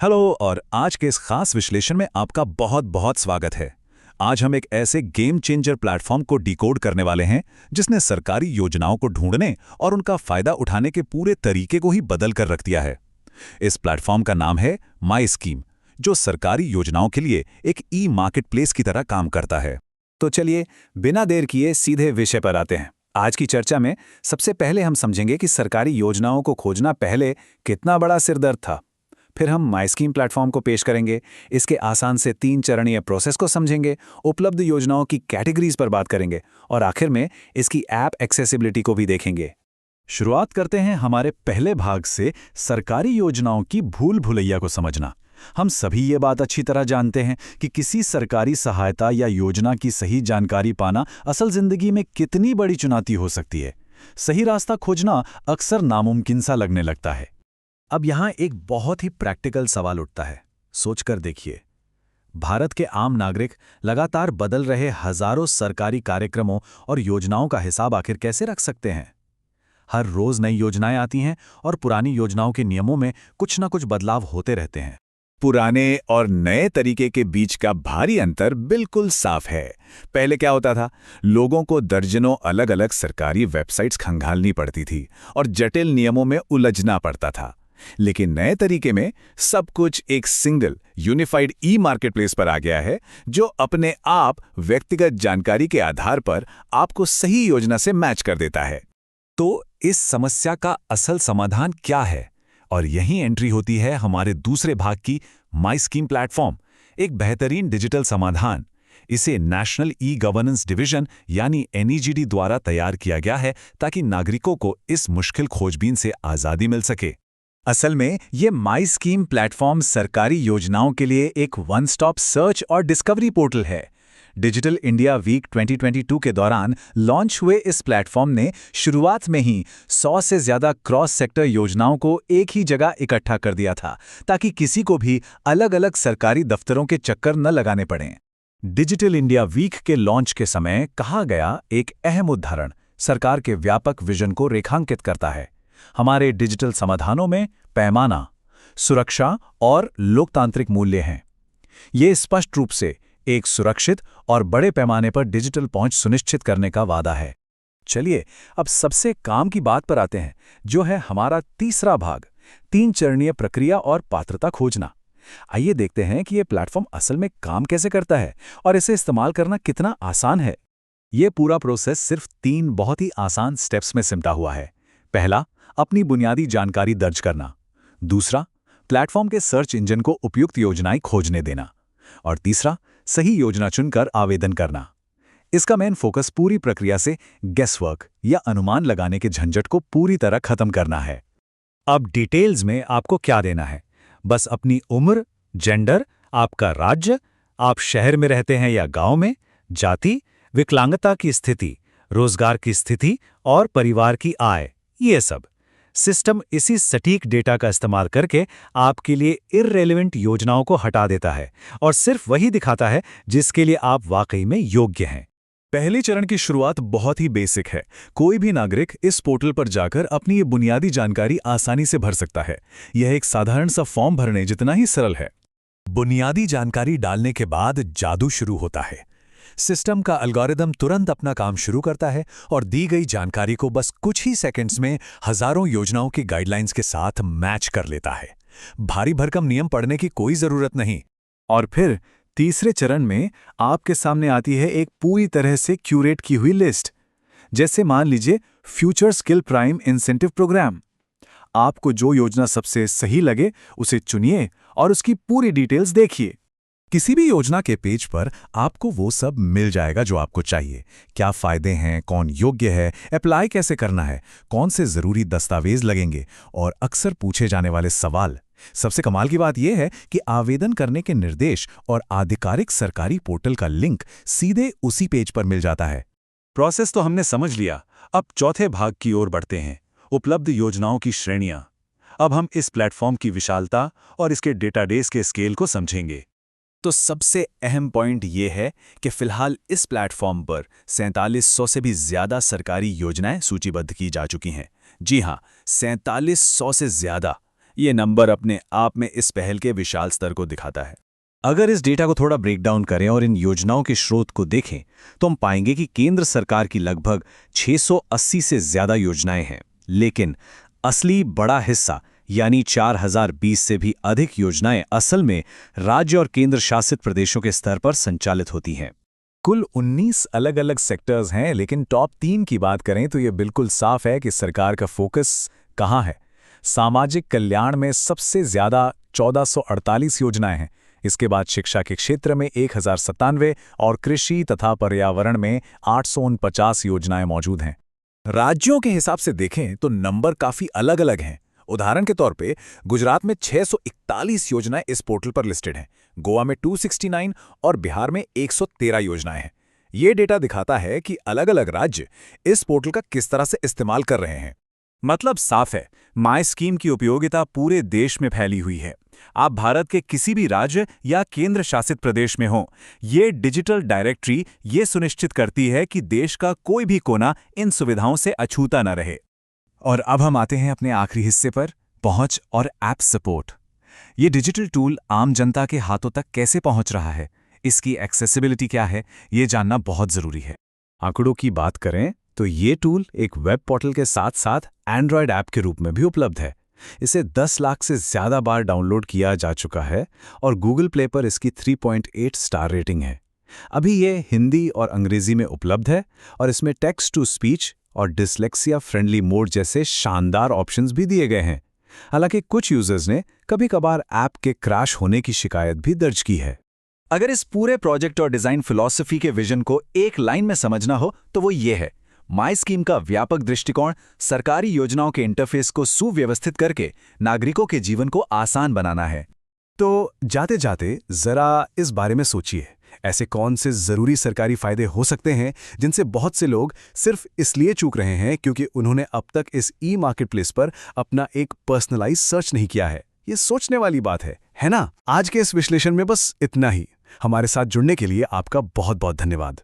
Hello और आज के इस खास विश्लेषण में आपका बहुत बहुत स्वागत है। आज हम एक ऐसे गेम चेंजर प्लेटफॉर्म को डिकोड करने वाले हैं जिसने सरकारी योजनाओं को ढूंढने और उनका फायदा उठाने के पूरे तरीके को ही बदल कर रख दिया है। इस प्लेटफॉर्म का नाम है माई स्कीम, जो सरकारी योजनाओं के लिए एक ई मार्केट प्लेस की तरह काम करता है। तो चलिए बिना देर किए सीधे विषय पर आते हैं। आज की चर्चा में सबसे पहले हम समझेंगे कि सरकारी योजनाओं को खोजना पहले कितना बड़ा सिरदर्द था। फिर हम माई स्कीम प्लेटफॉर्म को पेश करेंगे, इसके आसान से 3 चरणीय प्रोसेस को समझेंगे, उपलब्ध योजनाओं की कैटेगरीज पर बात करेंगे और आखिर में इसकी ऐप एक्सेसिबिलिटी को भी देखेंगे। शुरुआत करते हैं हमारे पहले भाग से, सरकारी योजनाओं की भूल भुलैया को समझना। हम सभी ये बात अच्छी तरह जानते हैं कि किसी सरकारी सहायता या योजना की सही जानकारी पाना असल जिंदगी में कितनी बड़ी चुनौती हो सकती है। सही रास्ता खोजना अक्सर नामुमकिन सा लगने लगता है। अब यहाँ एक बहुत ही प्रैक्टिकल सवाल उठता है। सोचकर देखिए, भारत के आम नागरिक लगातार बदल रहे हजारों सरकारी कार्यक्रमों और योजनाओं का हिसाब आखिर कैसे रख सकते हैं? हर रोज नई योजनाएं आती हैं और पुरानी योजनाओं के नियमों में कुछ न कुछ बदलाव होते रहते हैं। पुराने और नए तरीके के बीच का भारी अंतर बिल्कुल साफ है। पहले क्या होता था, लोगों को दर्जनों अलग अलग सरकारी वेबसाइट्स खंगालनी पड़ती थी और जटिल नियमों में उलझना पड़ता था। लेकिन नए तरीके में सब कुछ एक सिंगल यूनिफाइड ई मार्केटप्लेस पर आ गया है, जो अपने आप व्यक्तिगत जानकारी के आधार पर आपको सही योजना से मैच कर देता है। तो इस समस्या का असल समाधान क्या है? और यहीं एंट्री होती है हमारे दूसरे भाग की, माई स्कीम प्लेटफॉर्म, एक बेहतरीन डिजिटल समाधान। इसे नेशनल ई गवर्नेंस डिवीजन यानी NEGD द्वारा तैयार किया गया है ताकि नागरिकों को इस मुश्किल खोजबीन से आज़ादी मिल सके। असल में ये माई स्कीम प्लेटफॉर्म सरकारी योजनाओं के लिए एक वन स्टॉप सर्च और डिस्कवरी पोर्टल है। डिजिटल इंडिया वीक 2022 के दौरान लॉन्च हुए इस प्लेटफॉर्म ने शुरुआत में ही 100 से ज़्यादा क्रॉस सेक्टर योजनाओं को एक ही जगह इकट्ठा कर दिया था, ताकि किसी को भी अलग अलग सरकारी दफ्तरों के चक्कर न लगाने पड़ें। डिजिटल इंडिया वीक के लॉन्च के समय कहा गया एक अहम उदाहरण सरकार के व्यापक विजन को रेखांकित करता है। हमारे डिजिटल समाधानों में पैमाना, सुरक्षा और लोकतांत्रिक मूल्य हैं। ये स्पष्ट रूप से एक सुरक्षित और बड़े पैमाने पर डिजिटल पहुंच सुनिश्चित करने का वादा है। चलिए अब सबसे काम की बात पर आते हैं, जो है हमारा तीसरा भाग, 3 चरणीय प्रक्रिया और पात्रता खोजना। आइए देखते हैं कि ये प्लेटफॉर्म असल में काम कैसे करता है और इसे इस्तेमाल करना कितना आसान है। ये पूरा प्रोसेस सिर्फ 3 बहुत ही आसान स्टेप्स में सिमटा हुआ है। पहला, अपनी बुनियादी जानकारी दर्ज करना। दूसरा, प्लेटफॉर्म के सर्च इंजन को उपयुक्त योजनाएं खोजने देना। और तीसरा, सही योजना चुनकर आवेदन करना। इसका मेन फोकस पूरी प्रक्रिया से गेसवर्क या अनुमान लगाने के झंझट को पूरी तरह खत्म करना है। अब डिटेल्स में आपको क्या देना है? बस अपनी उम्र, जेंडर, आपका राज्य, आप शहर में रहते हैं या गांव में, जाति, विकलांगता की स्थिति, रोजगार की स्थिति और परिवार की आय, ये सब। सिस्टम इसी सटीक डेटा का इस्तेमाल करके आपके लिए इररेलेवेंट योजनाओं को हटा देता है और सिर्फ वही दिखाता है जिसके लिए आप वाकई में योग्य हैं। पहले चरण की शुरुआत बहुत ही बेसिक है। कोई भी नागरिक इस पोर्टल पर जाकर अपनी ये बुनियादी जानकारी आसानी से भर सकता है। यह एक साधारण सा फॉर्म भरने जितना ही सरल है। बुनियादी जानकारी डालने के बाद जादू शुरू होता है। सिस्टम का एल्गोरिदम तुरंत अपना काम शुरू करता है और दी गई जानकारी को बस कुछ ही सेकंड्स में हजारों योजनाओं की गाइडलाइंस के साथ मैच कर लेता है। भारी भरकम नियम पढ़ने की कोई जरूरत नहीं। और फिर तीसरे चरण में आपके सामने आती है एक पूरी तरह से क्यूरेट की हुई लिस्ट। जैसे मान लीजिए future skill prime incentive program. आपको जो योजना सबसे सही लगे उसे चुनिए और उसकी पूरी डिटेल्स देखिए। किसी भी योजना के पेज पर आपको वो सब मिल जाएगा जो आपको चाहिए। क्या फायदे हैं, कौन योग्य है, अप्लाई कैसे करना है, कौन से जरूरी दस्तावेज लगेंगे और अक्सर पूछे जाने वाले सवाल। सबसे कमाल की बात यह है कि आवेदन करने के निर्देश और आधिकारिक सरकारी पोर्टल का लिंक सीधे उसी पेज पर मिल जाता है। प्रोसेस तो हमने समझ लिया। अब चौथे भाग की ओर बढ़ते हैं, उपलब्ध योजनाओं की श्रेणियां। अब हम इस प्लेटफॉर्म की विशालता और इसके डेटाबेस के स्केल को समझेंगे। तो सबसे अहम पॉइंट ये है कि फिलहाल इस प्लेटफॉर्म पर 4700 से भी ज्यादा सरकारी योजनाएं सूचीबद्ध की जा चुकी हैं। जी हां, 4700 से ज्यादा। ये नंबर अपने आप में इस पहल के विशाल स्तर को दिखाता है। अगर इस डेटा को थोड़ा ब्रेक डाउन करें और इन योजनाओं के स्रोत को देखें तो हम पाएंगे कि केंद्र सरकार की लगभग 680 से ज्यादा योजनाएं हैं, लेकिन असली बड़ा हिस्सा यानी 4020 से भी अधिक योजनाएं असल में राज्य और केंद्र शासित प्रदेशों के स्तर पर संचालित होती हैं। कुल 19 अलग अलग सेक्टर्स हैं, लेकिन टॉप 3 की बात करें तो ये बिल्कुल साफ है कि सरकार का फोकस कहाँ है। सामाजिक कल्याण में सबसे ज्यादा 1448 योजनाएं हैं। इसके बाद शिक्षा के क्षेत्र में 1097 और कृषि तथा पर्यावरण में 849 योजनाएं मौजूद हैं। राज्यों के हिसाब से देखें तो नंबर काफी अलग अलग हैं। उदाहरण के तौर पे गुजरात में 641 योजनाएं इस पोर्टल पर लिस्टेड हैं, गोवा में 269 और बिहार में 113 योजनाएं हैं। ये डेटा दिखाता है कि अलग अलग राज्य इस पोर्टल का किस तरह से इस्तेमाल कर रहे हैं। मतलब साफ है, माई स्कीम की उपयोगिता पूरे देश में फैली हुई है। आप भारत के किसी भी राज्य या केंद्र शासित प्रदेश में हों, ये डिजिटल डायरेक्टरी ये सुनिश्चित करती है कि देश का कोई भी कोना इन सुविधाओं से अछूता न रहे। और अब हम आते हैं अपने आखिरी हिस्से पर, पहुंच और ऐप सपोर्ट। ये डिजिटल टूल आम जनता के हाथों तक कैसे पहुंच रहा है, इसकी एक्सेसिबिलिटी क्या है, ये जानना बहुत जरूरी है। आंकड़ों की बात करें तो ये टूल एक वेब पोर्टल के साथ साथ एंड्रॉयड ऐप के रूप में भी उपलब्ध है। इसे 10 लाख से ज्यादा बार डाउनलोड किया जा चुका है और गूगल प्ले पर इसकी 3.8 स्टार रेटिंग है। अभी ये हिंदी और अंग्रेजी में उपलब्ध है और इसमें टेक्स्ट टू स्पीच और डिसलेक्सिया फ्रेंडली मोड जैसे शानदार ऑप्शंस भी दिए गए हैं। हालांकि कुछ यूजर्स ने कभी-कभार ऐप के क्रैश होने की शिकायत भी दर्ज की है। अगर इस पूरे प्रोजेक्ट और डिजाइन फिलॉसफी के विजन को एक लाइन में समझना हो तो वो ये है, माई स्कीम का व्यापक दृष्टिकोण सरकारी योजनाओं के इंटरफेस को सुव्यवस्थित करके नागरिकों के जीवन को आसान बनाना है। तो जाते जाते जरा इस बारे में सोचिए, ऐसे कौन से जरूरी सरकारी फायदे हो सकते हैं जिनसे बहुत से लोग सिर्फ इसलिए चूक रहे हैं क्योंकि उन्होंने अब तक इस ई मार्केटप्लेस पर अपना एक पर्सनलाइज सर्च नहीं किया है। ये सोचने वाली बात है ना? आज के इस विश्लेषण में बस इतना ही। हमारे साथ जुड़ने के लिए आपका बहुत बहुत धन्यवाद।